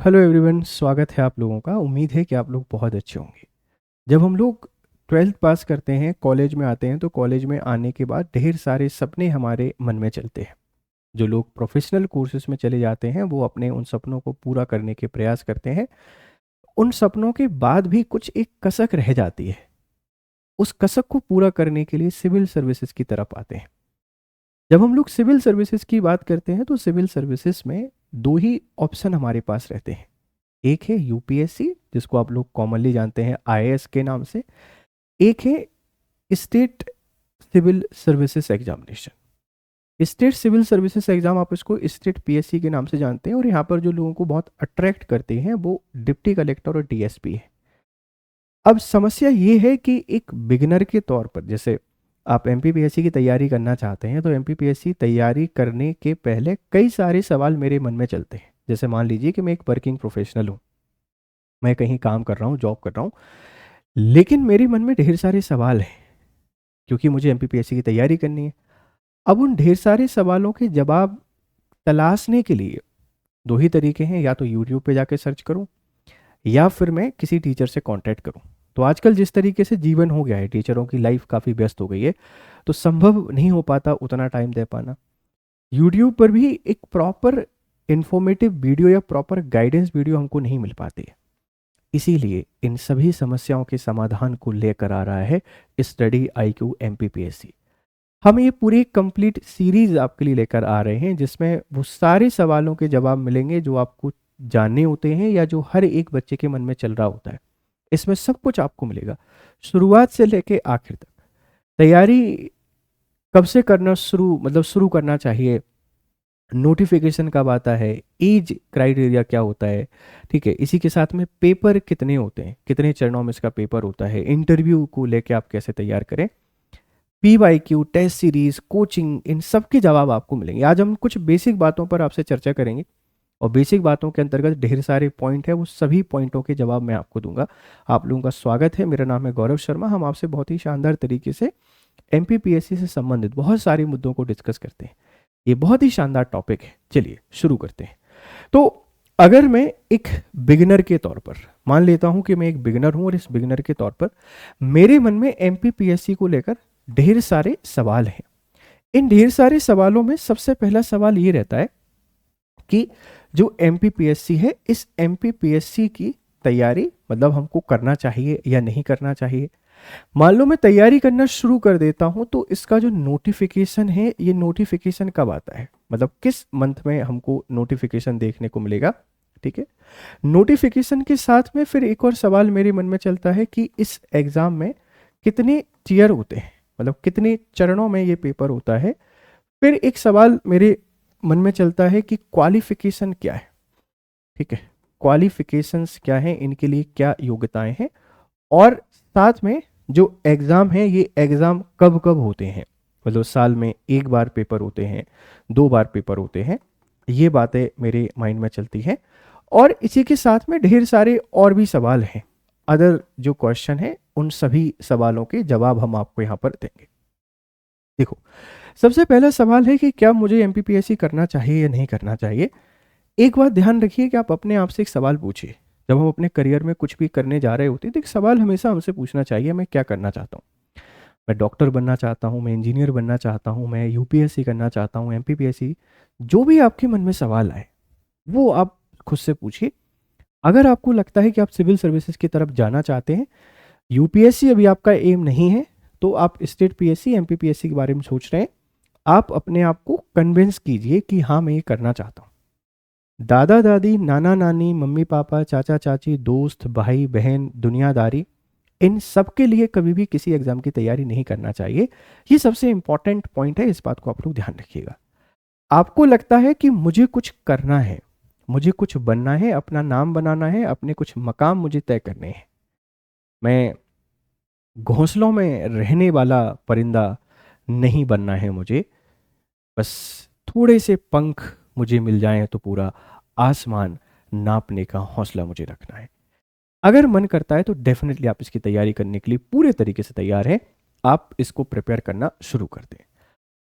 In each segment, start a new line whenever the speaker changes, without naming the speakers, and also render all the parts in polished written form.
Hello everyone, स्वागत है आप लोगों का। उम्मीद है कि आप लोग बहुत अच्छे होंगे। जब हम लोग 12th पास करते हैं, कॉलेज में आते हैं, तो कॉलेज में आने के बाद ढेर सारे सपने हमारे मन में चलते हैं। जो लोग प्रोफेशनल कोर्सेज में चले जाते हैं वो अपने उन सपनों को पूरा करने के प्रयास करते हैं। उन सपनों के बाद भी कुछ एक कसक रह जाती है। उस कसक को पूरा करने के लिए सिविल सर्विसेज की तरफ आते हैं। जब हम लोग सिविल सर्विसेज की बात करते हैं तो सिविल सर्विसेज में दो ही ऑप्शन हमारे पास रहते हैं। एक है यूपीएससी, जिसको आप लोग कॉमनली जानते हैं आईएएस के नाम से। एक है state civil services examination. State civil services exam, आप इसको स्टेट पीएससी के नाम से जानते हैं। और यहाँ पर जो लोगों को बहुत अट्रैक्ट करते हैं वो डिप्टी कलेक्टर और डीएसपी है। अब समस्या ये है कि एक बिगिनर के तौर पर, जैसे आप एमपीपीएससी की तैयारी करना चाहते हैं, तो एमपीपीएससी तैयारी करने के पहले कई सारे सवाल मेरे मन में चलते हैं। जैसे मान लीजिए कि मैं एक वर्किंग प्रोफेशनल हूँ, मैं कहीं काम कर रहा हूँ, जॉब कर रहा हूँ, लेकिन मेरे मन में ढेर सारे सवाल हैं क्योंकि मुझे एमपीपीएससी की तैयारी करनी है। अब उन ढेर सारे सवालों के जवाब तलाशने के लिए दो ही तरीके हैं, या तो यूट्यूब पे जाके सर्च करूं या फिर मैं किसी टीचर से कांटेक्ट करूं। तो आजकल जिस तरीके से जीवन हो गया है, टीचरों की लाइफ काफ़ी व्यस्त हो गई है, तो संभव नहीं हो पाता उतना टाइम दे पाना। यूट्यूब पर भी एक प्रॉपर इंफॉर्मेटिव वीडियो या प्रॉपर गाइडेंस वीडियो हमको नहीं मिल पाती है। इसीलिए इन सभी समस्याओं के समाधान को लेकर आ रहा है स्टडी आईक्यू एमपीपीएससी। हम ये पूरी कंप्लीट सीरीज आपके लिए लेकर आ रहे हैं जिसमें वो सारे सवालों के जवाब मिलेंगे जो आपको जानने होते हैं या जो हर एक बच्चे के मन में चल रहा होता है। इसमें सब कुछ आपको मिलेगा, शुरुआत से लेके आखिर तक। तैयारी कब से करना शुरू करना चाहिए, नोटिफिकेशन कब आता है, एज क्राइटेरिया क्या होता है, ठीक है, इसी के साथ में पेपर कितने होते हैं, कितने चरणों में इसका पेपर होता है, इंटरव्यू को लेके आप कैसे तैयार करें, पीवाईक्यू, टेस्ट सीरीज, कोचिंग, इन सब के जवाब आपको मिलेंगे। आज हम कुछ बेसिक बातों पर आपसे चर्चा करेंगे और बेसिक बातों के अंतर्गत ढेर सारे पॉइंट है, वो सभी पॉइंटों के जवाब मैं आपको दूंगा। आप लोगों का स्वागत है। मेरा नाम है गौरव शर्मा। हम आपसे बहुत ही शानदार तरीके से एमपीपीएससी से संबंधित बहुत सारे मुद्दों को डिस्कस करते हैं। ये बहुत ही शानदार टॉपिक है। चलिए शुरू करते हैं। तो अगर मैं एक बिगिनर के तौर पर मान लेता हूं कि मैं एक बिगिनर हूं और इस बिगिनर के तौर पर मेरे मन में एमपीपीएससी को लेकर ढेर सारे सवाल हैं। इन ढेर सारे सवालों में सबसे पहला सवाल ये रहता है कि जो एमपीपीएससी है, इस एमपीपीएससी की तैयारी मतलब हमको करना चाहिए या नहीं करना चाहिए। मान लो मैं तैयारी करना शुरू कर देता हूं तो इसका जो नोटिफिकेशन है, ये नोटिफिकेशन कब आता है, मतलब किस मंथ में हमको नोटिफिकेशन देखने को मिलेगा। ठीक है, नोटिफिकेशन के साथ में फिर एक और सवाल मेरे मन में चलता है कि इस एग्जाम में कितने टियर होते हैं, मतलब कितने चरणों में ये पेपर होता है। फिर एक सवाल मेरे मन में चलता है कि क्वालिफिकेशन क्या है। ठीक है, क्वालिफिकेशंस क्या है, इनके लिए क्या योग्यताएं हैं, और साथ में जो एग्ज़ाम है ये एग्ज़ाम कब कब होते हैं, मतलब साल में एक बार पेपर होते हैं, दो बार पेपर होते हैं। ये बातें मेरे माइंड में चलती हैं। और इसी के साथ में ढेर सारे और भी सवाल हैं, अदर जो क्वेश्चन है उन सभी सवालों के जवाब हम आपको यहाँ पर देंगे। देखो, सबसे पहला सवाल है कि क्या मुझे एमपीपीएससी करना चाहिए या नहीं करना चाहिए। एक बात ध्यान रखिए कि आप अपने आप से एक सवाल पूछिए। जब हम अपने करियर में कुछ भी करने जा रहे होते हैं तो एक सवाल हमेशा हमसे पूछना चाहिए, मैं क्या करना चाहता हूँ। मैं डॉक्टर बनना चाहता हूँ, मैं इंजीनियर बनना चाहता हूँ, मैं यूपीएससी करना चाहता हूँ, एमपीपीएससी। जो भी आपके मन में सवाल आए वो आप खुद से पूछिए। अगर आपको लगता है कि आप सिविल सर्विसेज की तरफ जाना चाहते हैं, यूपीएससी अभी आपका एम नहीं है, तो आप स्टेट पीएससी, एमपीपीएससी के बारे में सोच रहे हैं, आप अपने आप को कन्विंस कीजिए कि हाँ मैं ये करना चाहता हूँ। दादा दादी, नाना नानी, मम्मी पापा, चाचा चाची, दोस्त, भाई बहन, दुनियादारी, इन सब के लिए कभी भी किसी एग्जाम की तैयारी नहीं करना चाहिए। ये सबसे इंपॉर्टेंट पॉइंट है, इस बात को आप लोग ध्यान रखिएगा। आपको लगता है कि मुझे कुछ करना है, मुझे कुछ बनना है, अपना नाम बनाना है, अपने कुछ मकाम मुझे तय करने हैं, मैं घोंसलों में रहने वाला परिंदा नहीं बनना है मुझे, बस थोड़े से पंख मुझे मिल जाएं तो पूरा आसमान नापने का हौसला मुझे रखना है। अगर मन करता है तो डेफिनेटली आप इसकी तैयारी करने के लिए पूरे तरीके से तैयार हैं। आप इसको प्रिपेयर करना शुरू कर दें।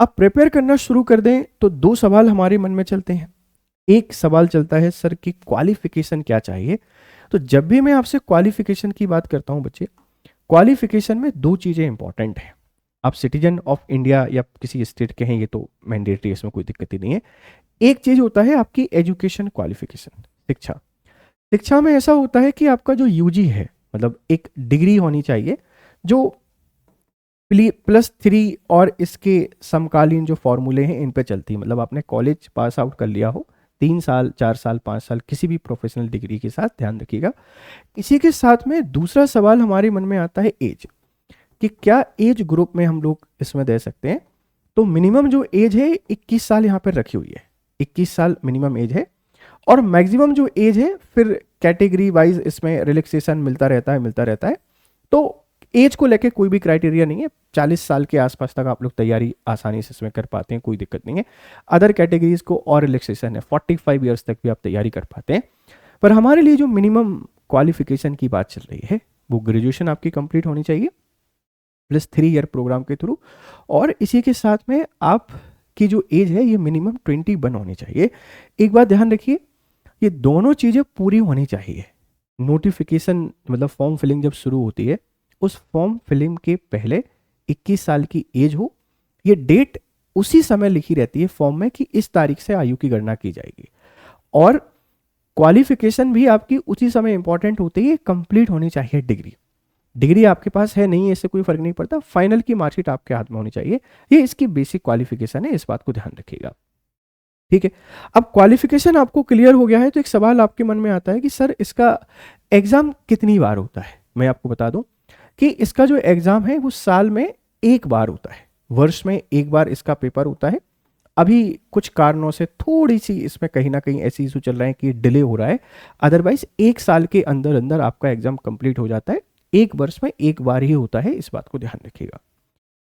आप प्रिपेयर करना शुरू कर दें तो दो सवाल हमारे मन में चलते हैं। एक सवाल चलता है सर कि क्वालिफिकेशन क्या चाहिए। तो जब भी मैं आपसे क्वालिफिकेशन की बात करता हूं बच्चे, क्वालिफिकेशन में दो चीज़ें इंपॉर्टेंट हैं। आप सिटीजन ऑफ इंडिया या किसी स्टेट के हैं ये तो मैंडेटरी, इसमें कोई दिक्कत ही नहीं है। एक चीज़ होता है आपकी एजुकेशन क्वालिफिकेशन, शिक्षा। शिक्षा में ऐसा होता है कि आपका जो यूजी है, मतलब एक डिग्री होनी चाहिए जो +3 और इसके समकालीन जो फॉर्मूले हैं इन पे चलती है। मतलब आपने कॉलेज पास आउट कर लिया हो 3 साल 4 साल 5 साल किसी भी प्रोफेशनल डिग्री के साथ, ध्यान रखिएगा। इसी के साथ में दूसरा सवाल हमारे मन में आता है एज, कि क्या एज ग्रुप में हम लोग इसमें दे सकते हैं। तो मिनिमम जो एज है 21 साल यहाँ पर रखी हुई है, 21 साल मिनिमम एज है। और मैक्सिमम जो एज है फिर कैटेगरी वाइज इसमें रिलैक्सेशन मिलता रहता है। तो एज को लेके कोई भी क्राइटेरिया नहीं है, 40 साल के आसपास तक आप लोग तैयारी आसानी से इसमें कर पाते हैं, कोई दिक्कत नहीं है। अदर कैटेगरीज को और रिलैक्सेशन है, 45 ईयर्स तक भी आप तैयारी कर पाते हैं। पर हमारे लिए जो मिनिमम क्वालिफिकेशन की बात चल रही है वो ग्रेजुएशन आपकी कंप्लीट होनी चाहिए +3 ईयर प्रोग्राम के थ्रू। और इसी के साथ में आप की जो एज है ये मिनिमम 21 होनी चाहिए। एक बात ध्यान रखिए, ये दोनों चीज़ें पूरी होनी चाहिए। नोटिफिकेशन मतलब फॉर्म फिलिंग जब शुरू होती है, उस फॉर्म फिलिंग के पहले 21 साल की एज हो, ये डेट उसी समय लिखी रहती है फॉर्म में कि इस तारीख से आयु की गणना की जाएगी। और क्वालिफिकेशन भी आपकी उसी समय इंपॉर्टेंट होती है, कंप्लीट होनी चाहिए डिग्री। डिग्री आपके पास है नहीं है इससे कोई फर्क नहीं पड़ता, फाइनल की मार्कशीट आपके हाथ में होनी चाहिए। ये इसकी बेसिक क्वालिफिकेशन है, इस बात को ध्यान रखिएगा। ठीक है, अब क्वालिफिकेशन आपको क्लियर हो गया है तो एक सवाल आपके मन में आता है कि सर इसका एग्जाम कितनी बार होता है। मैं आपको बता दूं कि इसका जो एग्जाम है वो साल में एक बार होता है, वर्ष में एक बार इसका पेपर होता है। अभी कुछ कारणों से थोड़ी सी इसमें कहीं ना कहीं ऐसी इशू चल रहे हैं कि डिले हो रहा है, अदरवाइज एक साल के अंदर अंदर आपका एग्जाम कंप्लीट हो जाता है। एक वर्ष में एक बार ही होता है, इस बात को ध्यान रखिएगा।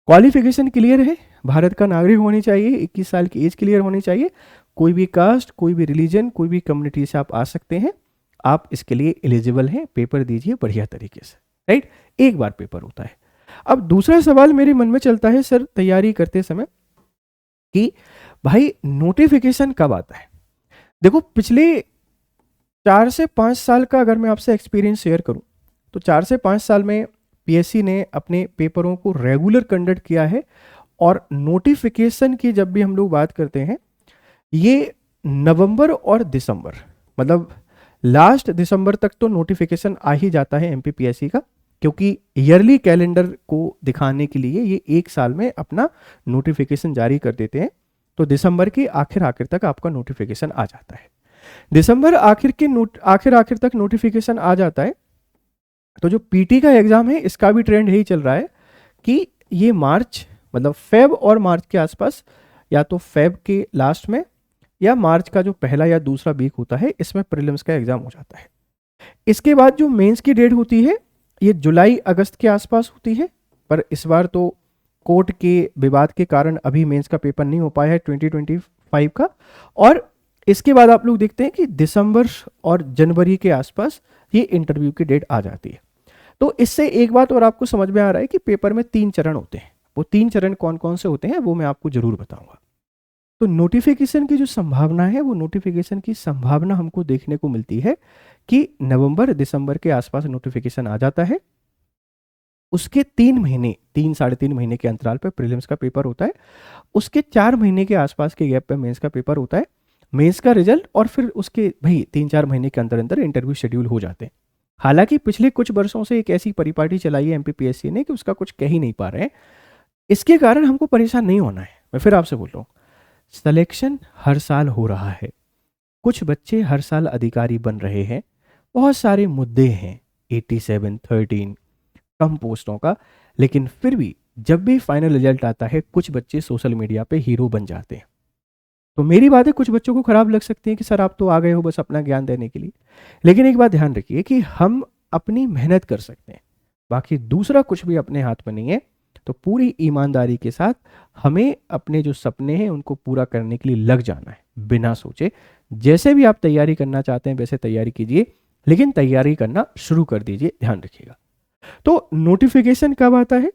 क्वालिफिकेशन क्लियर है, भारत का नागरिक होनी चाहिए, 21 साल की एज क्लियर होनी चाहिए, कोई भी कास्ट, कोई भी रिलीजन, कोई भी कम्युनिटी से आप आ सकते हैं, आप इसके लिए एलिजिबल हैं। पेपर दीजिए बढ़िया तरीके से, राइट। एक बार पेपर होता है। अब दूसरा सवाल मेरे मन में चलता है सर तैयारी करते समय कि भाई नोटिफिकेशन कब आता है। देखो पिछले 4 से 5 साल का अगर मैं आपसे एक्सपीरियंस शेयर करूं तो 4 से 5 साल में पीएससी ने अपने पेपरों को रेगुलर कंडक्ट किया है। और नोटिफिकेशन की जब भी हम लोग बात करते हैं, ये नवंबर और दिसंबर, मतलब लास्ट दिसंबर तक तो नोटिफिकेशन आ ही जाता है एमपीपीएससी का, क्योंकि ईयरली कैलेंडर को दिखाने के लिए ये एक साल में अपना नोटिफिकेशन जारी कर देते हैं। तो दिसंबर के आखिर तक आपका नोटिफिकेशन आ जाता है। दिसंबर आखिर तक नोटिफिकेशन आ जाता है। तो जो पीटी का एग्जाम है इसका भी ट्रेंड यही चल रहा है कि ये मार्च, मतलब फेब और मार्च के आसपास, या तो फेब के लास्ट में या मार्च का जो पहला या दूसरा वीक होता है, इसमें प्रीलिम्स का एग्जाम हो जाता है। इसके बाद जो मेंस की डेट होती है ये जुलाई अगस्त के आसपास होती है। पर इस बार तो कोर्ट के विवाद के कारण अभी मेंस का पेपर नहीं हो पाया है 2025 का। और इसके बाद आप लोग देखते हैं कि दिसंबर और जनवरी के आसपास ये इंटरव्यू की डेट आ जाती है। तो इससे एक बात और आपको समझ में आ रहा है कि पेपर में 3 चरण होते हैं। वो 3 चरण कौन कौन से होते हैं वो मैं आपको जरूर बताऊंगा। तो नोटिफिकेशन की जो संभावना है, वो नोटिफिकेशन की संभावना हमको देखने को मिलती है कि नवंबर दिसंबर के आसपास नोटिफिकेशन आ जाता है। उसके 3 महीने, 3-3.5 महीने के अंतराल पर प्रीलिम्स का पेपर होता है। उसके 4 महीने के आसपास के गैप पे मेंस का पेपर होता है, मेंस का रिजल्ट, और फिर उसके भाई 3-4 महीने के अंदर अंदर इंटरव्यू शेड्यूल हो जाते हैं। हालांकि पिछले कुछ वर्षों से एक ऐसी परिपाटी चलाई है एमपीपीएससी ने कि उसका कुछ कह ही नहीं पा रहे हैं। इसके कारण हमको परेशान नहीं होना है। मैं फिर आपसे बोल रहा हूँ, सिलेक्शन हर साल हो रहा है, कुछ बच्चे हर साल अधिकारी बन रहे हैं, बहुत सारे मुद्दे हैं, 87-13 कम पोस्टों का, लेकिन फिर भी जब भी फाइनल रिजल्ट आता है कुछ बच्चे सोशल मीडिया पे हीरो बन जाते हैं। तो मेरी बात है, कुछ बच्चों को खराब लग सकती है कि सर आप तो आ गए हो बस अपना ज्ञान देने के लिए, लेकिन एक बात ध्यान रखिए कि हम अपनी मेहनत कर सकते हैं, बाकी दूसरा कुछ भी अपने हाथ में नहीं है। तो पूरी ईमानदारी के साथ हमें अपने जो सपने हैं उनको पूरा करने के लिए लग जाना है, बिना सोचे। जैसे भी आप तैयारी करना चाहते हैं वैसे तैयारी कीजिए, लेकिन तैयारी करना शुरू कर दीजिए, ध्यान रखिएगा। तो नोटिफिकेशन कब आता है,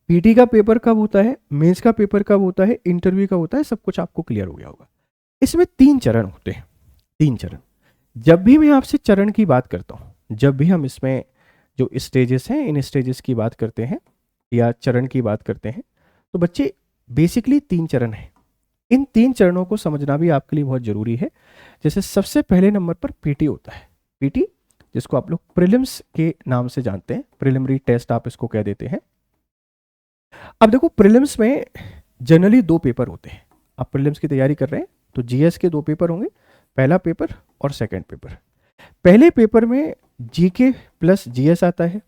पीटी का पेपर कब होता है, मेंस का पेपर कब होता है, इंटरव्यू कब होता है, सब कुछ आपको क्लियर हो गया होगा। इसमें 3 चरण होते हैं, 3 चरण। जब भी मैं आपसे चरण की बात करता हूँ, जब भी हम इसमें जो स्टेजेस हैं, इन स्टेजेस की बात करते हैं या चरण की बात करते हैं, तो बच्चे बेसिकली 3 चरण हैं। इन 3 चरणों को समझना भी आपके लिए बहुत ज़रूरी है। जैसे सबसे पहले नंबर पर पीटी होता है, पीटी जिसको आप लोग प्रीलिम्स के नाम से जानते हैं, प्रिलिमिनरी टेस्ट आप इसको कह देते हैं। अब देखो प्रीलिम्स में जनरली 2 पेपर होते हैं। आप प्रीलिम्स की तैयारी कर रहे हैं तो जीएस के 2 पेपर होंगे, पहला पेपर और सेकंड पेपर। पहले पेपर में जीके प्लस जीएस आता है,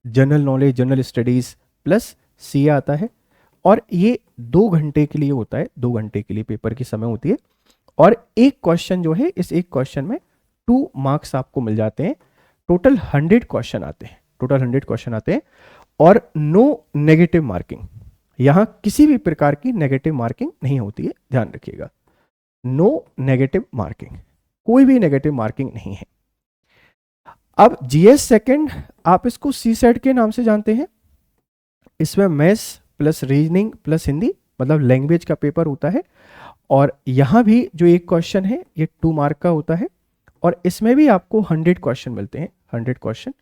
general knowledge general studies plus CA आता है, और ये 2 घंटे के लिए होता है, 2 घंटे के लिए पेपर की समय होती है। और एक क्वेश्चन जो है, इस एक क्वेश्चन में 2 मार्क्स आपको मिल जाते हैं। टोटल 100 क्वेश्चन आते हैं, टोटल 100 क्वेश्चन आते हैं, और नो नेगेटिव मार्किंग। यहां किसी भी प्रकार की नेगेटिव मार्किंग नहीं होती है, ध्यान रखिएगा। नो नेगेटिव मार्किंग, कोई भी नेगेटिव मार्किंग नहीं है। अब जीएस सेकंड आप इसको सी सेट के नाम से जानते हैं। इसमें maths plus reasoning plus Hindi, मतलब लैंग्वेज का पेपर होता है। और यहां भी जो एक क्वेश्चन है ये 2 मार्क का होता है, और इसमें भी आपको 100 क्वेश्चन मिलते हैं, 100 क्वेश्चन।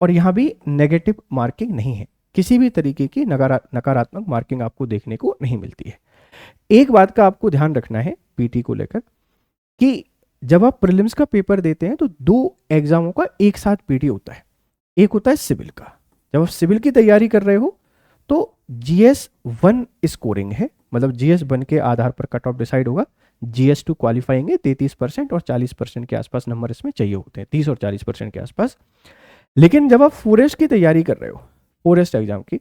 और यहां भी नेगेटिव मार्किंग नहीं है, किसी भी तरीके की नकारात्मक मार्किंग आपको देखने को नहीं मिलती है। एक बात का आपको ध्यान रखना है पीटी को लेकर, कि जब आप प्रीलिम्स का पेपर देते हैं तो 2 एग्जामों का एक साथ पीटी होता है। एक होता है सिविल का, जब आप सिविल की तैयारी कर रहे हो तो जीएस 1 स्कोरिंग है, मतलब जीएस 1 के आधार पर कट ऑफ डिसाइड होगा। जीएस 2 क्वालिफाइंग है, 33% और 40% के आसपास नंबर इसमें चाहिए होते हैं, 30 और 40% के आसपास। लेकिन जब आप फॉरेस्ट की तैयारी कर रहे हो, फॉरेस्ट एग्जाम की,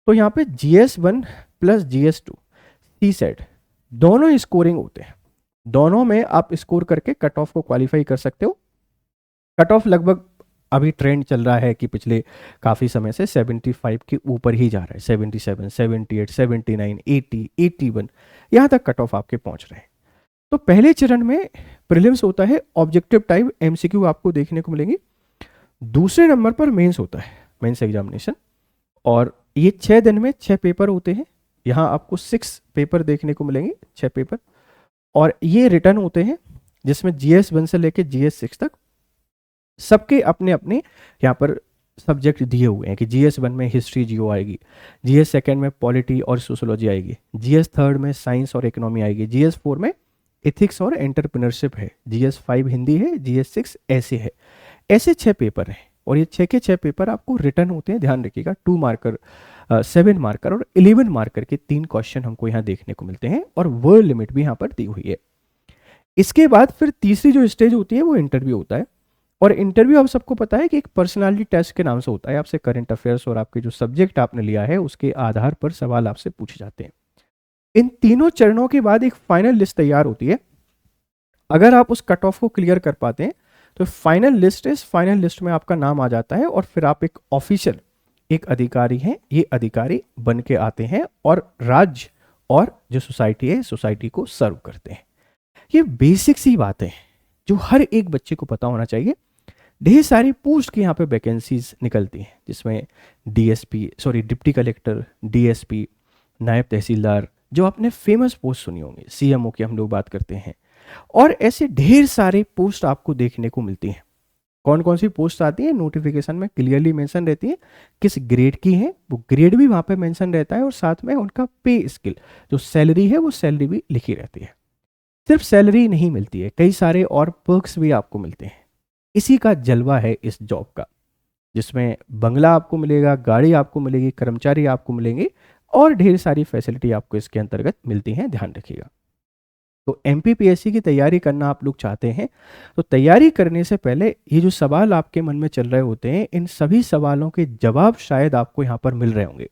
तो यहाँ पे जीएस 1 प्लस जीएस 2 सी सेट दोनों स्कोरिंग होते हैं। दोनों में आप स्कोर करके कट ऑफ को क्वालिफाई कर सकते हो। कट ऑफ लगभग अभी ट्रेंड चल रहा है कि पिछले काफ़ी समय से 75 के ऊपर ही जा रहा है, 77, 78, 79, 80, 81, यहाँ तक कट ऑफ आपके पहुँच रहे हैं। तो पहले चरण में प्रीलिम्स होता है, ऑब्जेक्टिव टाइप एमसीक्यू आपको देखने को मिलेंगे। दूसरे नंबर पर मेंस होता है, मेंस एग्जामिनेशन, और ये 6 दिन में 6 पेपर होते हैं। यहाँ आपको 6 पेपर देखने को मिलेंगे, 6 पेपर, और ये रिटर्न होते हैं जिसमें जीएस 1 से लेकर जीएस 6 तक सबके अपने अपने यहाँ पर सब्जेक्ट दिए हुए हैं कि जीएस 1 में हिस्ट्री जियो आएगी, जीएस सेकंड में पॉलिटी और सोशोलॉजी आएगी, जीएस थर्ड में साइंस और इकोनॉमी आएगी, जीएस 4 में एथिक्स और एंटरप्रेन्योरशिप है, जीएस 5 हिंदी है, जीएस 6 ऐसे है। ऐसे 6 पेपर हैं, और ये 6 के 6 पेपर आपको रिटर्न होते हैं, ध्यान रखिएगा। 2 मार्कर, 7 मार्कर और 11 मार्कर के 3 क्वेश्चन हमको यहाँ देखने को मिलते हैं, और वर्ड लिमिट भी यहाँ पर दी हुई है। इसके बाद फिर तीसरी जो स्टेज होती है वो इंटरव्यू होता है। और इंटरव्यू आप सबको पता है कि एक पर्सनालिटी टेस्ट के नाम से होता है। आपसे करंट अफेयर्स और आपके जो सब्जेक्ट आपने लिया है उसके आधार पर सवाल आपसे पूछे जाते हैं। इन तीनों चरणों के बाद एक फाइनल लिस्ट तैयार होती है। अगर आप उस कट ऑफ को क्लियर कर पाते हैं तो फाइनल लिस्ट, इस फाइनल लिस्ट में आपका नाम आ जाता है, और फिर आप एक ऑफिशियल, एक अधिकारी हैं, ये अधिकारी बन के आते हैं और राज्य और जो सोसाइटी है, सोसाइटी को सर्व करते हैं। ये बेसिक सी बातें हैं जो हर एक बच्चे को पता होना चाहिए। ढेर सारी पोस्ट की यहाँ पे वैकेंसीज निकलती हैं, जिसमें डिप्टी कलेक्टर, डीएसपी, नायब तहसीलदार, जो आपने फेमस पोस्ट सुनी होंगी, सीएमओ की हम लोग बात करते हैं, और ऐसे ढेर सारे पोस्ट आपको देखने को मिलती हैं। कौन कौन सी पोस्ट आती है नोटिफिकेशन में क्लियरली मेंशन रहती है, किस ग्रेड की है वो ग्रेड भी वहाँ पे मेंशन रहता है, और साथ में उनका पे स्केल, जो सैलरी है वो सैलरी भी लिखी रहती है। सिर्फ सैलरी नहीं मिलती है, कई सारे और पर्क्स भी आपको मिलते हैं। इसी का जलवा है इस जॉब का, जिसमें बंगला आपको मिलेगा, गाड़ी आपको मिलेगी, कर्मचारी आपको मिलेंगे, और ढेर सारी फैसिलिटी आपको इसके अंतर्गत मिलती हैं, ध्यान रखिएगा। तो एमपीपीएससी की तैयारी करना आप लोग चाहते हैं तो तैयारी करने से पहले ये जो सवाल आपके मन में चल रहे होते हैं, इन सभी सवालों के जवाब शायद आपको यहाँ पर मिल रहे होंगे।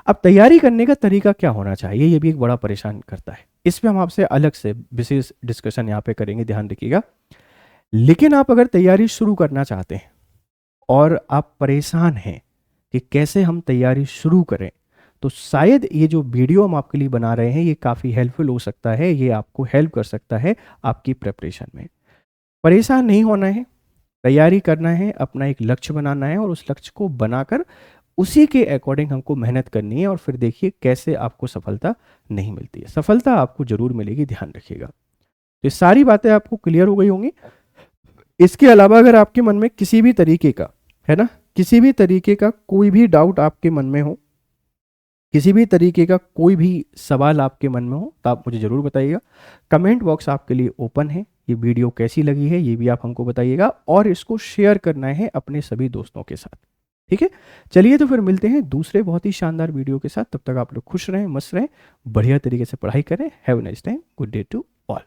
अब तैयारी करने का तरीका क्या होना चाहिए, ये भी एक बड़ा परेशान करता है। इस पर हम आपसे अलग से विशेष डिस्कशन यहाँ पे करेंगे, ध्यान रखिएगा। लेकिन आप अगर तैयारी शुरू करना चाहते हैं और आप परेशान हैं कि कैसे हम तैयारी शुरू करें, तो शायद ये जो वीडियो हम आपके लिए बना रहे हैं ये काफ़ी हेल्पफुल हो सकता है, ये आपको हेल्प कर सकता है आपकी प्रिपरेशन में। परेशान नहीं होना है, तैयारी करना है, अपना एक लक्ष्य बनाना है, और उस लक्ष्य को बनाकर उसी के अकॉर्डिंग हमको मेहनत करनी है, और फिर देखिए कैसे आपको सफलता नहीं मिलती है। सफलता आपको जरूर मिलेगी, ध्यान रखिएगा। ये सारी बातें आपको क्लियर हो गई होंगी। इसके अलावा अगर आपके मन में किसी भी तरीके का, है ना, किसी भी तरीके का कोई भी डाउट आपके मन में हो, किसी भी तरीके का कोई भी सवाल आपके मन में हो, तो आप मुझे ज़रूर बताइएगा। कमेंट बॉक्स आपके लिए ओपन है। ये वीडियो कैसी लगी है ये भी आप हमको बताइएगा, और इसको शेयर करना है अपने सभी दोस्तों के साथ। ठीक है, चलिए तो फिर मिलते हैं दूसरे बहुत ही शानदार वीडियो के साथ। तब तक आप लोग खुश रहें, मस्त रहें, बढ़िया तरीके से पढ़ाई करें। Have a nice time, good day to all.